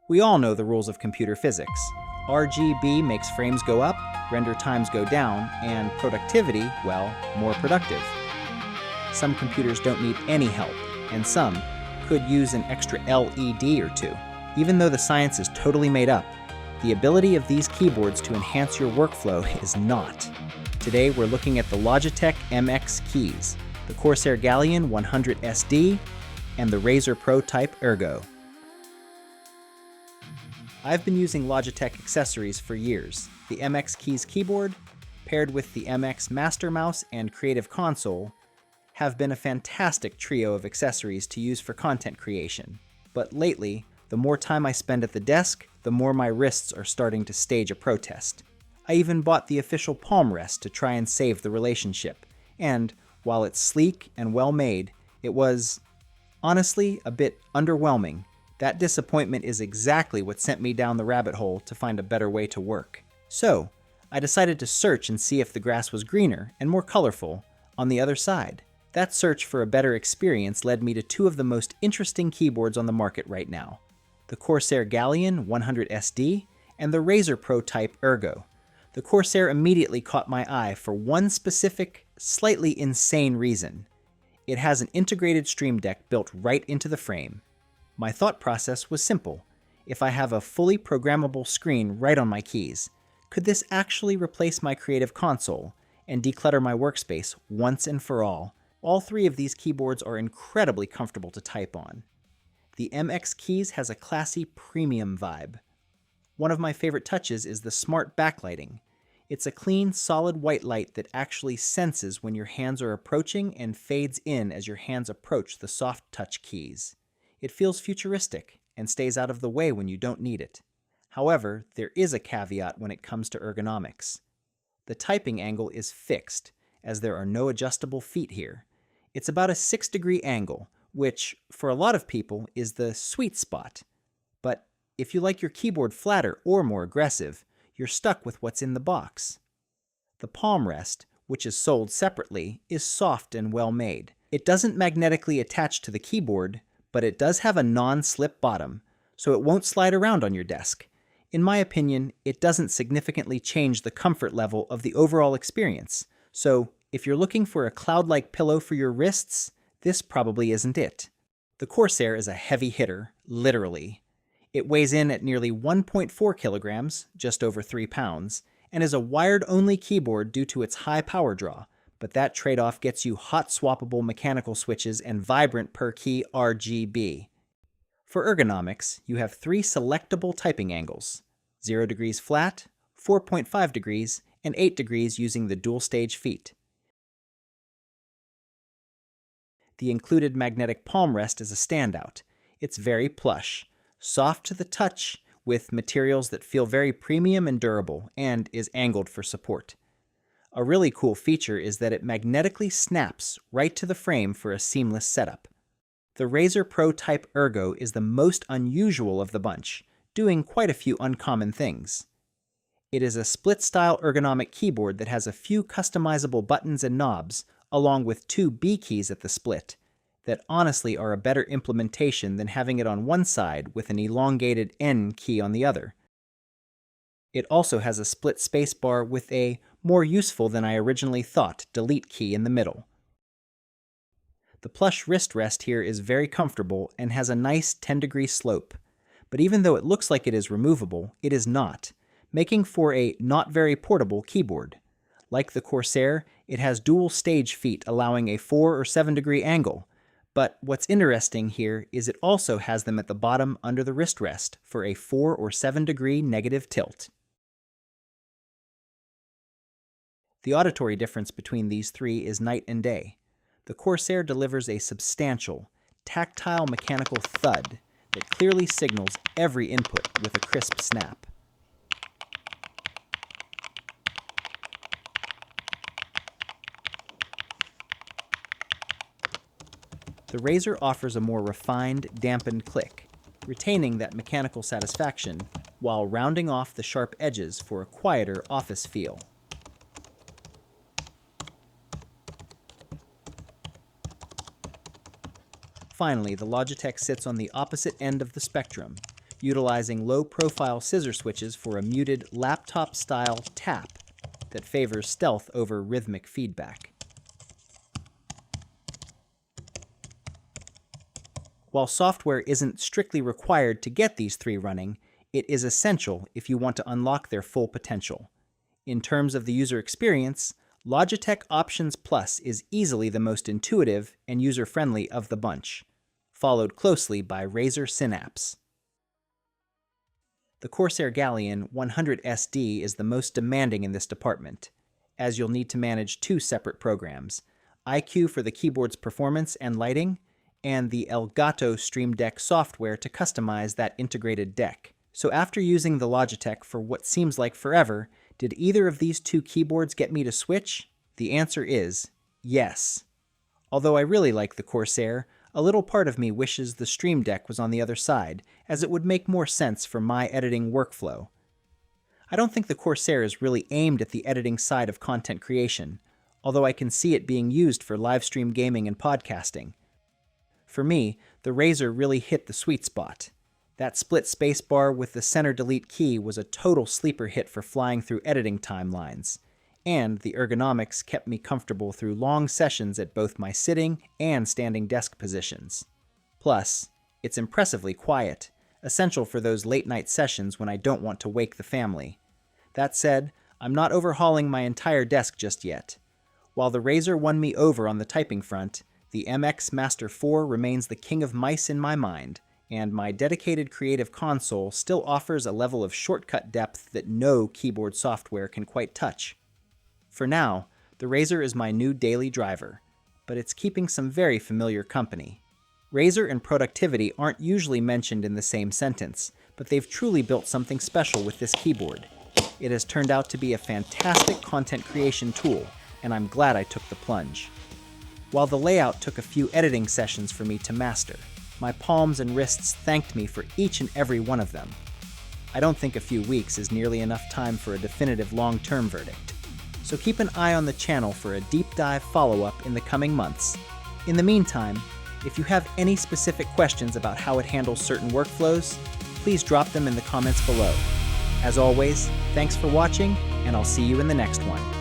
We all know the rules of computer physics. RGB makes frames go up, render times go down, and productivity, well, more productive. Some computers don't need any help, and some could use an extra LED or two. Even though the science is totally made up, the ability of these keyboards to enhance your workflow is not. Today we're looking at the Logitech MX Keys, the Corsair Galleon 100 SD, and the Razer Pro Type Ergo. I've been using Logitech accessories for years. The MX Keys keyboard, paired with the MX Master Mouse and Creative Console, have been a fantastic trio of accessories to use for content creation. But lately, the more time I spend at the desk, the more my wrists are starting to stage a protest. I even bought the official palm rest to try and save the relationship. And while it's sleek and well made, it was, honestly, a bit underwhelming. That disappointment is exactly what sent me down the rabbit hole to find a better way to work. So, I decided to search and see if the grass was greener and more colorful on the other side. That search for a better experience led me to two of the most interesting keyboards on the market right now: the Corsair Galleon 100 SD and the Razer Pro Type Ergo. The Corsair immediately caught my eye for one specific, slightly insane reason. It has an integrated Stream Deck built right into the frame. My thought process was simple. If I have a fully programmable screen right on my keys, could this actually replace my Creative Console and declutter my workspace once and for all? All three of these keyboards are incredibly comfortable to type on. The MX Keys has a classy premium vibe. One of my favorite touches is the smart backlighting. It's a clean, solid white light that actually senses when your hands are approaching and fades in as your hands approach the soft touch keys. It feels futuristic and stays out of the way when you don't need it. However, there is a caveat when it comes to ergonomics. The typing angle is fixed, as there are no adjustable feet here. It's about a 6-degree angle, which, for a lot of people, is the sweet spot. But if you like your keyboard flatter or more aggressive, you're stuck with what's in the box. The palm rest, which is sold separately, is soft and well made. It doesn't magnetically attach to the keyboard, but it does have a non-slip bottom, so it won't slide around on your desk. In my opinion, it doesn't significantly change the comfort level of the overall experience, so if you're looking for a cloud-like pillow for your wrists, this probably isn't it. The Corsair is a heavy hitter, literally. It weighs in at nearly 1.4 kilograms, just over 3 pounds, and is a wired-only keyboard due to its high power draw, but that trade-off gets you hot-swappable mechanical switches and vibrant per-key RGB. For ergonomics, you have 3 selectable typing angles: 0 degrees flat, 4.5 degrees, and 8 degrees using the dual-stage feet. The included magnetic palm rest is a standout. It's very plush, soft to the touch, with materials that feel very premium and durable, and is angled for support. A really cool feature is that it magnetically snaps right to the frame for a seamless setup. The Razer Pro Type Ergo is the most unusual of the bunch, doing quite a few uncommon things. It is a split-style ergonomic keyboard that has a few customizable buttons and knobs, along with 2 B keys at the split, that honestly are a better implementation than having it on one side with an elongated N key on the other. It also has a split spacebar with a more useful than I originally thought delete key in the middle. The plush wrist rest here is very comfortable and has a nice 10-degree slope, but even though it looks like it is removable, it is not, making for a not very portable keyboard. Like the Corsair, it has dual stage feet allowing a 4 or 7-degree angle, but what's interesting here is it also has them at the bottom under the wrist rest for a 4 or 7-degree negative tilt. The auditory difference between these three is night and day. The Corsair delivers a substantial, tactile mechanical thud that clearly signals every input with a crisp snap. The Razer offers a more refined, dampened click, retaining that mechanical satisfaction while rounding off the sharp edges for a quieter office feel. Finally, the Logitech sits on the opposite end of the spectrum, utilizing low-profile scissor switches for a muted laptop-style tap that favors stealth over rhythmic feedback. While software isn't strictly required to get these three running, it is essential if you want to unlock their full potential. In terms of the user experience, Logitech Options Plus is easily the most intuitive and user-friendly of the bunch, followed closely by Razer Synapse. The Corsair Galleon 100 SD is the most demanding in this department, as you'll need to manage two separate programs, iCUE for the keyboard's performance and lighting, and the Elgato Stream Deck software to customize that integrated deck. So after using the Logitech for what seems like forever, did either of these two keyboards get me to switch? The answer is yes. Although I really like the Corsair, a little part of me wishes the Stream Deck was on the other side, as it would make more sense for my editing workflow. I don't think the Corsair is really aimed at the editing side of content creation, although I can see it being used for live stream gaming and podcasting. For me, the Razer really hit the sweet spot. That split spacebar with the center delete key was a total sleeper hit for flying through editing timelines, and the ergonomics kept me comfortable through long sessions at both my sitting and standing desk positions. Plus, it's impressively quiet, essential for those late-night sessions when I don't want to wake the family. That said, I'm not overhauling my entire desk just yet. While the Razer won me over on the typing front, the MX Master 4 remains the king of mice in my mind, and my dedicated creative console still offers a level of shortcut depth that no keyboard software can quite touch. For now, the Razer is my new daily driver, but it's keeping some very familiar company. Razer and productivity aren't usually mentioned in the same sentence, but they've truly built something special with this keyboard. It has turned out to be a fantastic content creation tool, and I'm glad I took the plunge. While the layout took a few editing sessions for me to master, my palms and wrists thanked me for each and every one of them. I don't think a few weeks is nearly enough time for a definitive long-term verdict, so keep an eye on the channel for a deep dive follow-up in the coming months. In the meantime, if you have any specific questions about how it handles certain workflows, please drop them in the comments below. As always, thanks for watching, and I'll see you in the next one.